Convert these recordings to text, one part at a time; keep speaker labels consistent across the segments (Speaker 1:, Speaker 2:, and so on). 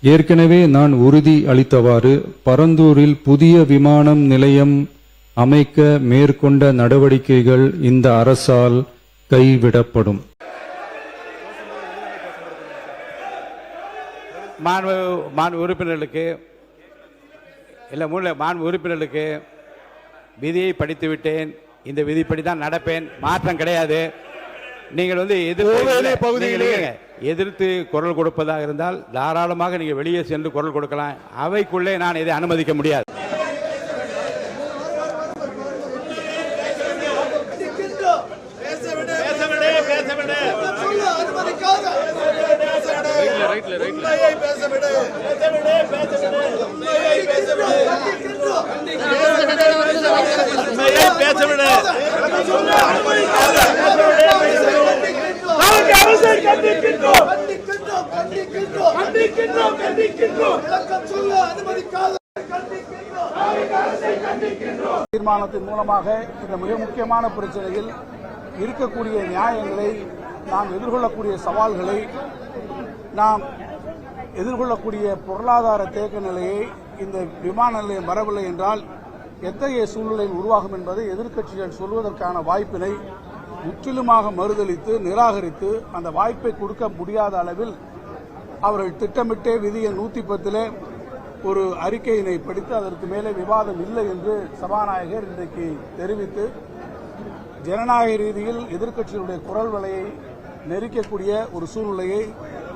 Speaker 1: ஏற்கனவே நான் உறுதி அளித்தவாறு பரந்தூரில் புதிய விமானம் நிலையம் அமைக்க மேற்கொண்ட நடவடிக்கைகள் இந்த அரசால் கைவிடப்படும்.
Speaker 2: மாண்பு உறுப்பினர்களுக்கு விதியை படித்து விட்டேன். இந்த விதிப்படி தான் நடப்பேன். மாற்றம் கிடையாது. நீங்கள் எதிர்த்து குரல் கொடுப்பதாக இருந்தால் தாராளமாக நீங்கள் வெளியே சென்று குரல் கொடுக்கலாம். அவைக்குள்ளே நான் இதை அனுமதிக்க முடியாது.
Speaker 3: தீர்மானத்தின் மூலமாக இந்த மிக முக்கியமான பிரச்சனையில் இருக்கக்கூடிய நியாயங்களை, நாம் எதிர்கொள்ளக்கூடிய சவால்களை, நாம் எதிர்கொள்ளக்கூடிய பொருளாதார தேக்க நிலையை இந்த விமான நிலையம் வரவில்லை என்றால் எத்தகைய சூழ்நிலை உருவாகும் என்பதை எதிர்க்கட்சிகள் சொல்வதற்கான வாய்ப்பினை முற்றிலுமாக மறுதளித்து நிராகரித்து அந்த வாய்ப்பை கொடுக்க முடியாத அளவில் அவர்கள் திட்டமிட்டே விதிய 110 ஒரு அறிக்கையினை படித்து அதற்கு மேலே விவாதம் இல்லை என்று சபாநாயகர் இன்றைக்கு தெரிவித்து ஜனநாயக ரீதியில் எதிர்க்கட்சிகளுடைய குரல் வலையை நெரிக்கக்கூடிய ஒரு சூழ்நிலையை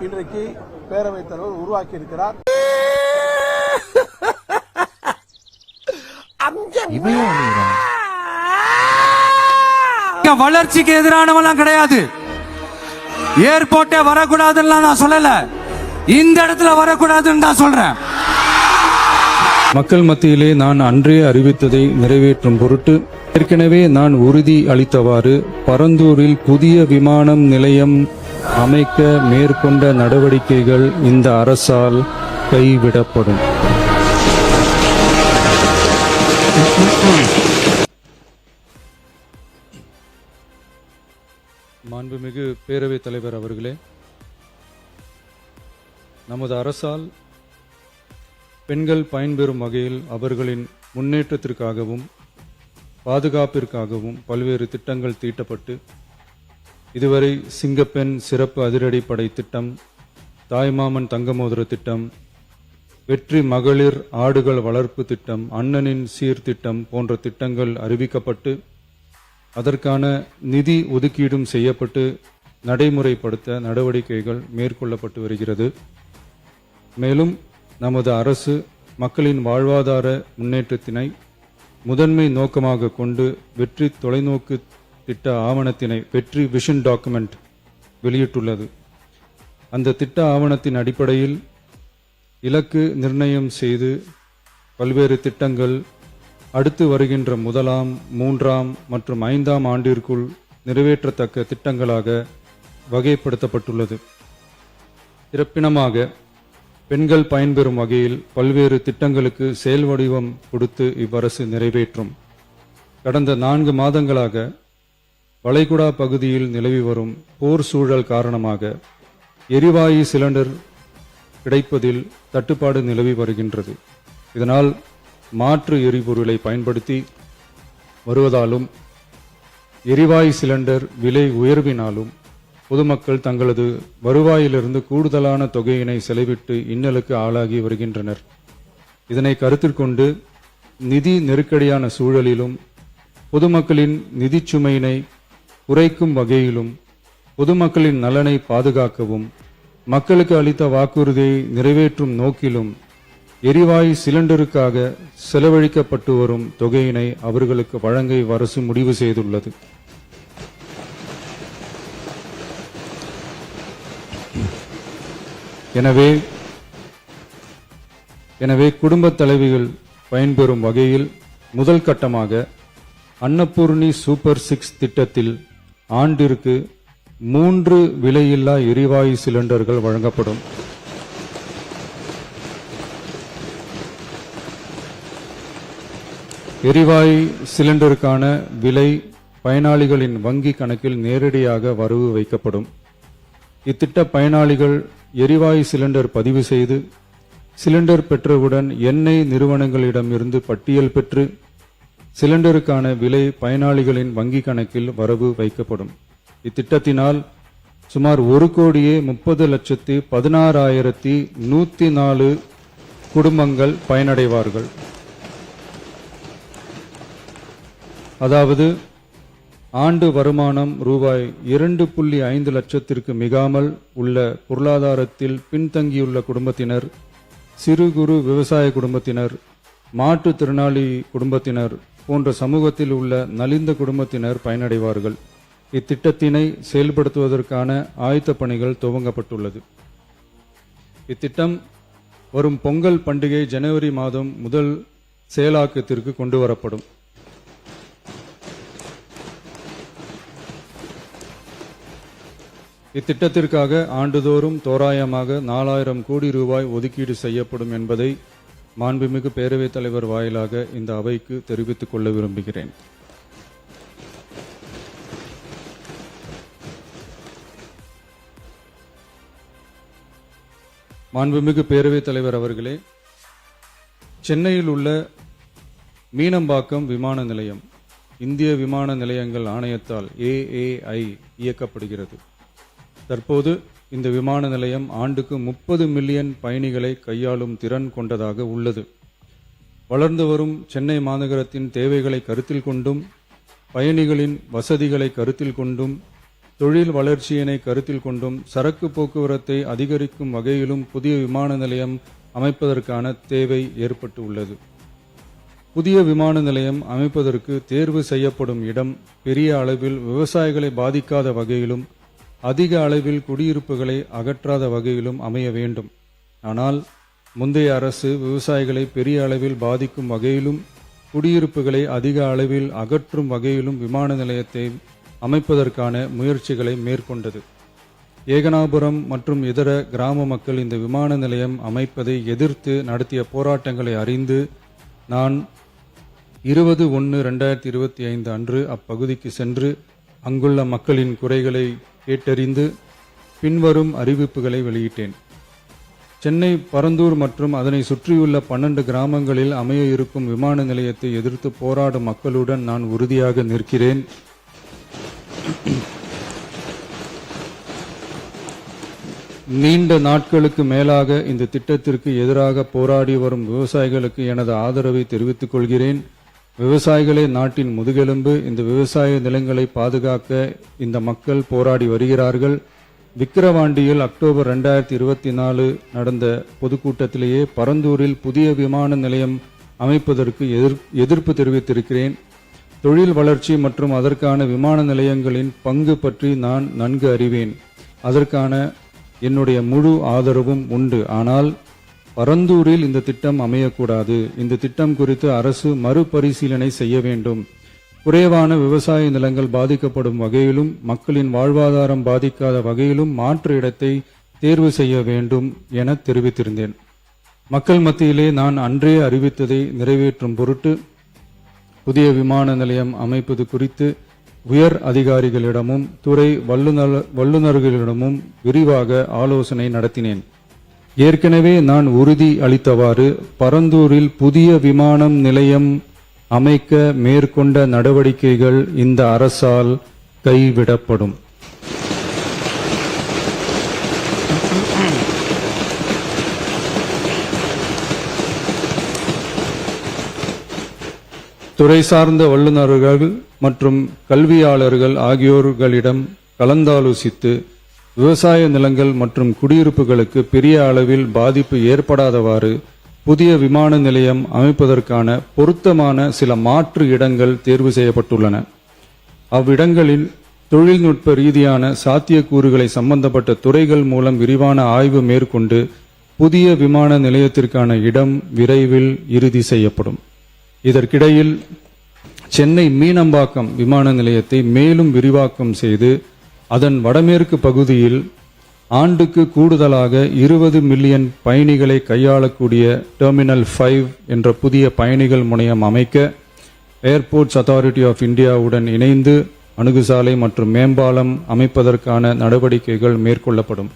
Speaker 3: இன்றைக்கு பேரவைத் தலைவர் உருவாக்கியிருக்கிறார்.
Speaker 4: வளர்ச்சிக்கு எதிரானவெல்லாம் கிடையாது. ஏர்போர்ட்டே வரக்கூடாதுன்னு நான் சொல்லல, இந்த இடத்துல வரக்கூடாதுன்னு தான் சொல்றேன்.
Speaker 1: மக்கள் மத்தியிலே நான் அன்றே அறிவித்ததை நிறைவேற்றும் பொருட்டு ஏற்கனவே நான் உறுதி அளித்தவாறு பரந்தூரில் புதிய விமானம் நிலையம் அமைக்க மேற்கொண்ட நடவடிக்கைகள் இந்த அரசால் கைவிடப்படும். மாண்புமிகு பேரவைத் தலைவர் அவர்களே, நமது அரசால் பெண்கள் பயன்பெறும் வகையில் அவர்களின் முன்னேற்றத்திற்காகவும் பாதுகாப்பிற்காகவும் பல்வேறு திட்டங்கள் தீட்டப்பட்டு இதுவரை சிங்கப்பெண் சிறப்பு அதிரடிப்படை திட்டம், தாய்மாமன் தங்கமோதிர திட்டம், வெற்றி மகளிர் ஆடுகள் வளர்ப்பு திட்டம், அண்ணனின் சீர்திட்டம் போன்ற திட்டங்கள் அறிவிக்கப்பட்டு அதற்கான நிதி ஒதுக்கீடும் செய்யப்பட்டு நடைமுறைப்படுத்த நடவடிக்கைகள் மேற்கொள்ளப்பட்டு வருகிறது. மேலும் நமது அரசு மக்களின் வாழ்வாதார முன்னேற்றத்தினை முதன்மை நோக்கமாக கொண்டு வெற்றி தொலைநோக்கு திட்ட ஆவணத்தினை, வெற்றி விஷன் டாக்குமெண்ட் வெளியிட்டுள்ளது. அந்த திட்ட ஆவணத்தின் அடிப்படையில் இலக்கு நிர்ணயம் செய்து பல்வேறு திட்டங்கள் அடுத்து வருகின்ற 1ஆம், 3ஆம் மற்றும் 5ஆம் ஆண்டிற்குள் நிறைவேற்றத்தக்க திட்டங்களாக வகைப்படுத்தப்பட்டுள்ளது. சிறப்பினமாக பெண்கள் பயன்பெறும் வகையில் பல்வேறு திட்டங்களுக்கு செயல் வடிவம் கொடுத்து இவ்வரசு நிறைவேற்றும். கடந்த 4 மாதங்களாக வளைகுடா பகுதியில் நிலவி வரும் போர் சூழல் காரணமாக எரிவாயு சிலிண்டர் கிடைப்பதில் தட்டுப்பாடு நிலவி வருகின்றது. இதனால் மாற்று எரிபொருளை பயன்படுத்தி வருவதாலும் எரிவாயு சிலிண்டர் விலை உயர்வினாலும் பொதுமக்கள் தங்களது வருவாயிலிருந்து கூடுதலான தொகையினை செலவிட்டு இன்னலுக்கு ஆளாகி வருகின்றனர். இதனை கருத்தில் கொண்டு நிதி நெருக்கடியான சூழலிலும் பொதுமக்களின் நிதிச்சுமையினை குறைக்கும் வகையிலும் பொதுமக்களின் நலனை பாதுகாக்கவும் மக்களுக்கு அளித்த வாக்குறுதியை நிறைவேற்றும் நோக்கிலும் எரிவாயு சிலிண்டருக்காக செலவழிக்கப்பட்டு வரும் தொகையினை அவர்களுக்கு வழங்க அரசு முடிவு செய்துள்ளது. எனவே குடும்ப தலைவிகள் பயன்பெறும் வகையில் முதல் கட்டமாக அன்னபூர்ணி சூப்பர் 6 திட்டத்தில் ஆண்டிற்கு 3 விலையில்லா எரிவாயு சிலிண்டர்கள் வழங்கப்படும். எரிவாயு சிலிண்டருக்கான விலை பயனாளிகளின் வங்கி கணக்கில் நேரடியாக வரவு வைக்கப்படும். இத்திட்ட பயனாளிகள் எரிவாயு சிலிண்டர் பதிவு செய்து சிலிண்டர் பெற்றவுடன் எண்ணெய் நிறுவனங்களிடமிருந்து பட்டியல் பெற்று சிலிண்டருக்கான விலை பயனாளிகளின் வங்கி கணக்கில் வரவு வைக்கப்படும். இத்திட்டத்தினால் சுமார் 1,30,16,104 குடும்பங்கள் பயனடைவார்கள். அதாவது ஆண்டு வருமானம் ரூபாய் 2.5 லட்சத்திற்கு மிகாமல் உள்ள பொருளாதாரத்தில் பின்தங்கியுள்ள குடும்பத்தினர், சிறு குறு விவசாய குடும்பத்தினர், மாற்றுத்திறனாளி குடும்பத்தினர் போன்ற சமூகத்தில் உள்ள நலிந்த குடும்பத்தினர் பயனடைவார்கள். இத்திட்டத்தினை செயல்படுத்துவதற்கான ஆயத்த பணிகள் துவங்கப்பட்டுள்ளது. இத்திட்டம் வரும் பொங்கல் பண்டிகை ஜனவரி மாதம் முதல் செயலாக்கத்திற்கு கொண்டு வரப்படும். இத்திட்டத்திற்காக ஆண்டுதோறும் தோராயமாக 4000 கோடி ரூபாய் ஒதுக்கீடு செய்யப்படும் என்பதை மாண்புமிகு பேரவைத் தலைவர் வாயிலாக இந்த அவைக்கு தெரிவித்துக் கொள்ள விரும்புகிறேன். மாண்புமிகு பேரவைத் தலைவர் அவர்களே, சென்னையில் உள்ள மீனம்பாக்கம் விமான நிலையம் இந்திய விமான நிலையங்கள் ஆணையத்தால் AAI இயக்கப்படுகிறது. தற்போது இந்த விமான நிலையம் ஆண்டுக்கு 30 மில்லியன் பயணிகளை கையாளும் திறன் கொண்டதாக உள்ளது. வளர்ந்து வரும் சென்னை மாநகரத்தின் தேவைகளை கருத்தில் கொண்டும், பயணிகளின் வசதிகளை கருத்தில் கொண்டும், தொழில் வளர்ச்சியினை கருத்தில் கொண்டும், சரக்கு போக்குவரத்தை அதிகரிக்கும் வகையிலும் புதிய விமான நிலையம் அமைப்பதற்கான தேவை ஏற்பட்டு உள்ளது. புதிய விமான நிலையம் அமைப்பதற்கு தேர்வு செய்யப்படும் இடம் பெரிய அளவில் விவசாயிகளை பாதிக்காத வகையிலும், அதிக அளவில் குடியிருப்புகளை அகற்றாத வகையிலும் அமைய வேண்டும். ஆனால் முந்தைய அரசு விவசாயிகளை பெரிய அளவில் பாதிக்கும் வகையிலும், குடியிருப்புகளை அதிக அளவில் அகற்றும் வகையிலும் விமான நிலையத்தை அமைப்பதற்கான முயற்சிகளை மேற்கொண்டது. ஏகனாபுரம் மற்றும் இதர கிராம மக்கள் இந்த விமான நிலையம் அமைப்பதை எதிர்த்து நடத்திய போராட்டங்களை அறிந்து நான் 20/1/2025 அன்று அப்பகுதிக்கு சென்று அங்குள்ள மக்களின் குறைகளை கேட்டறிந்து பின்வரும் அறிவிப்புகளை வெளியிட்டேன். சென்னை பரந்தூர் மற்றும் அதனை சுற்றியுள்ள 12 கிராமங்களில் அமைய இருக்கும் விமான நிலையத்தை எதிர்த்து போராடும் மக்களுடன் நான் உறுதியாக நிற்கிறேன். நீண்ட நாட்களுக்கு மேலாக இந்த திட்டத்திற்கு எதிராக போராடி வரும் விவசாயிகளுக்கு எனது ஆதரவை தெரிவித்துக் கொள்கிறேன். விவசாயிகளே நாட்டின் முதுகெலும்பு. இந்த விவசாய நிலங்களை பாதுகாக்க இந்த மக்கள் போராடி வருகிறார்கள். விக்கிரவாண்டியில் அக்டோபர் 2024 நடந்த பொதுக்கூட்டத்திலேயே பரந்தூரில் புதிய விமான நிலையம் அமைப்பதற்கு எதிர்ப்பு தெரிவித்திருக்கிறேன். தொழில் வளர்ச்சி மற்றும் அதற்கான விமான நிலையங்களின் பங்கு பற்றி நான் நன்கு அறிவேன். அதற்கான என்னுடைய முழு ஆதரவும் உண்டு. ஆனால் பரந்தூரில் இந்த திட்டம் அமையக்கூடாது. இந்த திட்டம் குறித்து அரசு மறுபரிசீலனை செய்ய வேண்டும். குறைவான விவசாய நிலங்கள் பாதிக்கப்படும் வகையிலும், மக்களின் வாழ்வாதாரம் பாதிக்காத வகையிலும் மாற்று இடத்தை தேர்வு செய்ய வேண்டும் என தெரிவித்திருந்தேன். மக்கள் மத்தியிலே நான் அன்றே அறிவித்ததை நிறைவேற்றும் பொருட்டு புதிய விமான நிலையம் அமைப்பது குறித்து உயர் அதிகாரிகளிடமும் துறை வல்லுநர்களிடமும் விரிவாக ஆலோசனை நடத்தினேன். ஏற்கனவே நான் உறுதி அளித்தவாறு பரந்தூரில் புதிய விமானம் நிலையம் அமைக்க மேற்கொண்ட நடவடிக்கைகள் இந்த அரசால் கைவிடப்படும். துறை சார்ந்த வல்லுநர்கள் மற்றும் கல்வியாளர்கள் ஆகியோர்களிடம் கலந்தாலோசித்து விவசாய நிலங்கள் மற்றும் குடியிருப்புகளுக்கு பெரிய அளவில் பாதிப்பு ஏற்படாதவாறு புதிய விமான நிலையம் அமைப்பதற்கான பொருத்தமான சில மாற்று இடங்கள் தேர்வு செய்யப்பட்டுள்ளன. அவ்விடங்களில் தொழில்நுட்ப ரீதியான சாத்தியக்கூறுகளை சம்பந்தப்பட்ட துறைகள் மூலம் விரிவான ஆய்வு மேற்கொண்டு புதிய விமான நிலையத்திற்கான இடம் விரைவில் இறுதி செய்யப்படும். இதற்கிடையில் சென்னை மீனம்பாக்கம் விமான நிலையத்தை மேலும் விரிவாக்கம் செய்து அதன் வடமேற்கு பகுதியில் ஆண்டுக்கு கூடுதலாக 20 மில்லியன் பயணிகளை கையாளக்கூடிய டெர்மினல் 5 என்ற புதிய பயணிகள் முனையம் அமைக்க ஏர்போர்ட்ஸ் அத்தாரிட்டி ஆஃப் இந்தியாவுடன் இணைந்து அணுகுசாலை மற்றும் மேம்பாலம் அமைப்பதற்கான நடவடிக்கைகள் மேற்கொள்ளப்படும்.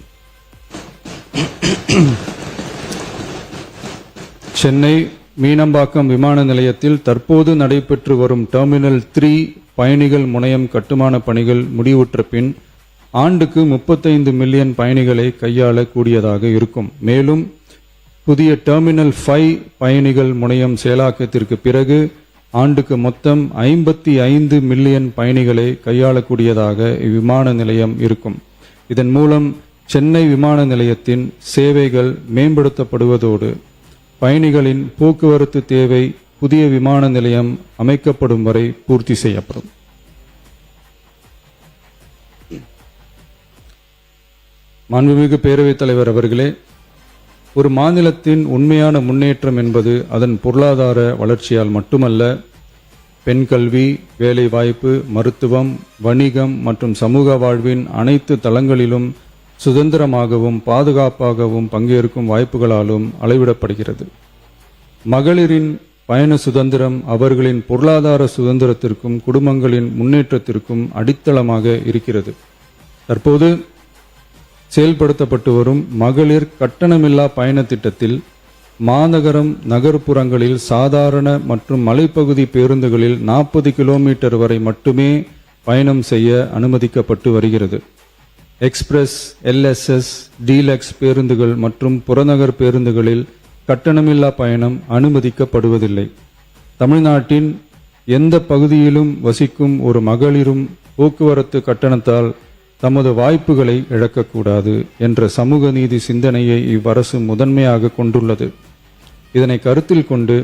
Speaker 1: சென்னை மீனம்பாக்கம் விமான நிலையத்தில் தற்போது நடைபெற்று வரும் டெர்மினல் 3 பயணிகள் முனையம் கட்டுமான பணிகள் முடிவுற்ற பின் ஆண்டுக்கு 35 மில்லியன் பயணிகளை கையாளக்கூடியதாக இருக்கும். மேலும் புதிய டெர்மினல் 5 பயணிகள் முனையம் செயலாக்கத்திற்கு பிறகு ஆண்டுக்கு மொத்தம் 55 மில்லியன் பயணிகளை கையாளக்கூடியதாக இவ்விமான நிலையம் இருக்கும். இதன் மூலம் சென்னை விமான நிலையத்தின் சேவைகள் மேம்படுத்தப்படுவதோடு பயணிகளின் போக்குவரத்து தேவை புதிய விமான நிலையம் அமைக்கப்படும் வரை பூர்த்தி செய்யப்படும். மாண்புமிகு பேரவைத் தலைவர் அவர்களே, ஒரு மாநிலத்தின் உண்மையான முன்னேற்றம் என்பது அதன் பொருளாதார வளர்ச்சியால் மட்டுமல்ல, பெண் கல்வி, வேலைவாய்ப்பு, மருத்துவம், வணிகம் மற்றும் சமூக வாழ்வின் அனைத்து தளங்களிலும் சுதந்திரமாகவும் பாதுகாப்பாகவும் பங்கேற்கும் வாய்ப்புகளாலும் அளவிடப்படுகிறது. மகளிரின் பயண சுதந்திரம் அவர்களின் பொருளாதார சுதந்திரத்திற்கும் குடும்பங்களின் முன்னேற்றத்திற்கும் அடித்தளமாக இருக்கிறது. தற்போது செயல்படுத்தப்பட்டு வரும் மகளிர் கட்டணமில்லா பயண திட்டத்தில் மாநகரம் நகர்ப்புறங்களில் சாதாரண மற்றும் மலைப்பகுதி பேருந்துகளில் 40 கிலோமீட்டர் வரை மட்டுமே பயணம் செய்ய அனுமதிக்கப்பட்டு வருகிறது. எக்ஸ்பிரஸ், LSS, டீலக்ஸ் பேருந்துகள் மற்றும் புறநகர் பேருந்துகளில் கட்டணமில்லா பயணம் அனுமதிக்கப்படுவதில்லை. தமிழ்நாட்டின் எந்த பகுதியிலும் வசிக்கும் ஒரு மகளிரும் போக்குவரத்து கட்டணத்தால் தமது வாய்ப்புகளை இழக்கக்கூடாது என்ற சமூக நீதி சிந்தனையை இவ்வரசு முதன்மையாக கொண்டுள்ளது. இதனை கருத்தில் கொண்டு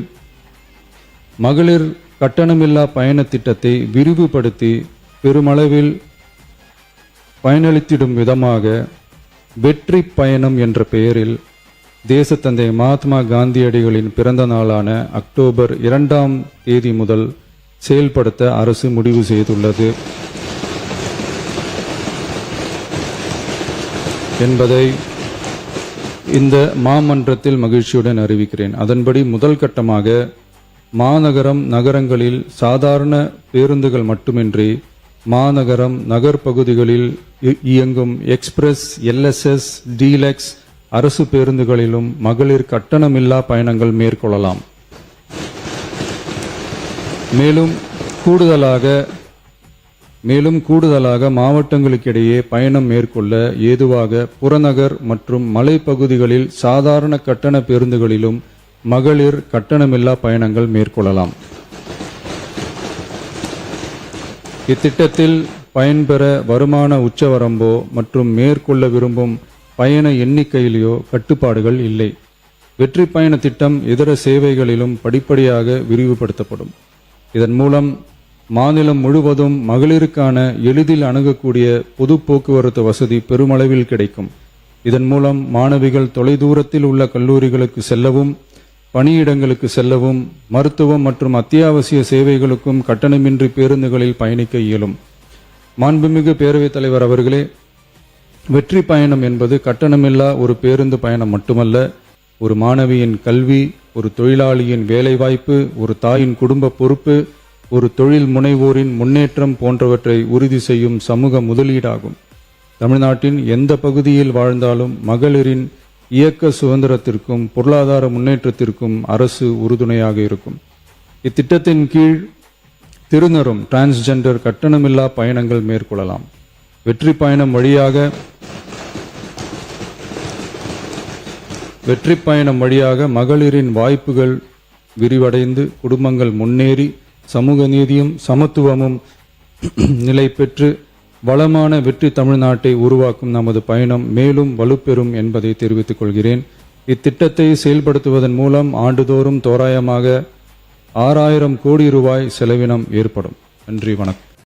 Speaker 1: மகளிர் கட்டணமில்லா பயண திட்டத்தை விரிவுபடுத்தி பெருமளவில் பயனளித்திடும் விதமாக வெற்றி பயணம் என்ற பெயரில் தேசத்தந்தை மகாத்மா காந்தியடிகளின் பிறந்த நாளான அக்டோபர் 2ஆம் தேதி முதல் செயல்படுத்த அரசு முடிவு செய்துள்ளது என்பதை இந்த மாமன்றத்தில் மகிழ்ச்சியுடன் அறிவிக்கிறேன். அதன்படி முதல் கட்டமாக மாநகரம் நகரங்களில் சாதாரண பேருந்துகள் மட்டுமின்றி மாநகரம் நகர்பகுதிகளில் இயங்கும் எக்ஸ்பிரஸ், LSS, டீலக்ஸ் அரசு பேருந்துகளிலும் மகளிர் கட்டணமில்லா பயணங்கள் மேற்கொள்ளலாம். மேலும் கூடுதலாக மாவட்டங்களுக்கிடையே பயணம் மேற்கொள்ள ஏதுவாக புறநகர் மற்றும் மலைப்பகுதிகளில் சாதாரண கட்டண பேருந்துகளிலும் மகளிர் கட்டணமில்லா பயணங்கள் மேற்கொள்ளலாம். இத்திட்டத்தில் பயன்பெற வருமான உச்சவரம்போ மற்றும் மேற்கொள்ள விரும்பும் பயண எண்ணிக்கையிலேயோ கட்டுப்பாடுகள் இல்லை. வெற்றி பயண திட்டம் இதர சேவைகளிலும் படிப்படியாக விரிவுபடுத்தப்படும். இதன் மூலம் மாநிலம் முழுவதும் மகளிருக்கான எளிதில் அணுகக்கூடிய பொது போக்குவரத்து வசதி பெருமளவில் கிடைக்கும். இதன் மூலம் மாணவிகள் தொலைதூரத்தில் உள்ள கல்லூரிகளுக்கு செல்லவும், பணியிடங்களுக்கு செல்லவும், மருத்துவம் மற்றும் அத்தியாவசிய சேவைகளுக்கும் கட்டணமின்றி பேருந்துகளில் பயணிக்க இயலும். மாண்புமிகு பேரவைத் தலைவர் அவர்களே, வெற்றி பயணம் என்பது கட்டணமில்லா ஒரு பேருந்து பயணம் மட்டுமல்ல, ஒரு மாணவியின் கல்வி, ஒரு தொழிலாளியின் வேலைவாய்ப்பு, ஒரு தாயின் குடும்ப பொறுப்பு, ஒரு தொழில் முனைவோரின் முன்னேற்றம் போன்றவற்றை உறுதி செய்யும் சமூக முதலீடாகும். தமிழ்நாட்டின் எந்த பகுதியில் வாழ்ந்தாலும் மகளிரின் இயக்க சுதந்திரத்திற்கும் பொருளாதார முன்னேற்றத்திற்கும் அரசு உறுதுணையாக இருக்கும். இத்திட்டத்தின் கீழ் திருநரும் டிரான்ஸ்ஜெண்டர் கட்டணமில்லா பயணங்கள் மேற்கொள்ளலாம். வெற்றி பயணம் வழியாக மகளிரின் வாய்ப்புகள் விரிவடைந்து குடும்பங்கள் முன்னேறி சமூக நீதியும் சமத்துவமும் நிலை பெற்று வளமான வெற்றி தமிழ்நாட்டை உருவாக்கும் நமது பயணம் மேலும் வலுப்பெறும் என்பதை தெரிவித்துக் கொள்கிறேன். இத்திட்டத்தை செயல்படுத்துவதன் மூலம் ஆண்டுதோறும் தோராயமாக 6000 கோடி ரூபாய் செலவினம் ஏற்படும். நன்றி, வணக்கம்.